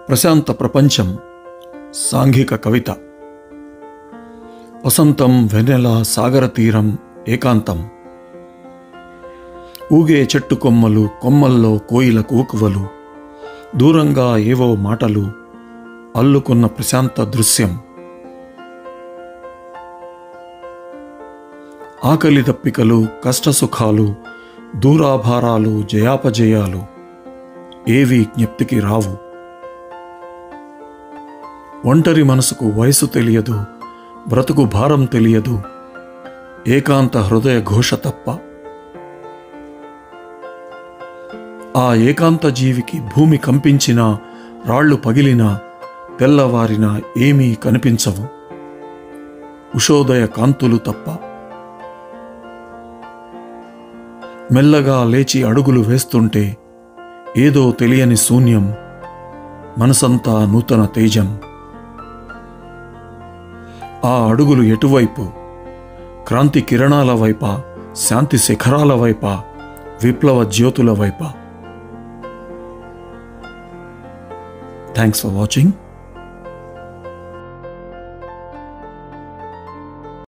ప్రశాంత ప్రపంచం సాంఘిక కవిత. వసంతం, వెన్నెల, సాగర తీరం, ఏకాంతం. ఊగే చెట్టు కొమ్మలు, కొమ్మల్లో కోయిల కూకువలు, దూరంగా ఏవో మాటలు, అల్లుకున్న ప్రశాంత దృశ్యం. ఆకలి దప్పికలు, కష్టసుఖాలు, దూరాభారాలు, జయాపజయాలు ఏవీ జ్ఞప్తికి రావు. ఒంటరి మనసుకు వయసు తెలియదు, బ్రతుకు భారం తెలియదు, ఏకాంత హృదయ ఘోష తప్ప. ఆ ఏకాంత జీవికి భూమి కంపించినా, రాళ్లు పగిలినా, తెల్లవారినా ఏమీ కనిపించవు, ఉషోదయ కాంతులు తప్ప. మెల్లగా లేచి అడుగులు వేస్తుంటే ఏదో తెలియని శూన్యం, మనసంతా నూతన తేజం. ఆ అడుగులు ఎటువైపు? క్రాంతి కిరణాల వైపా, శాంతి శిఖరాల వైపా, విప్లవ జ్యోతుల వైపా? Thanks for watching.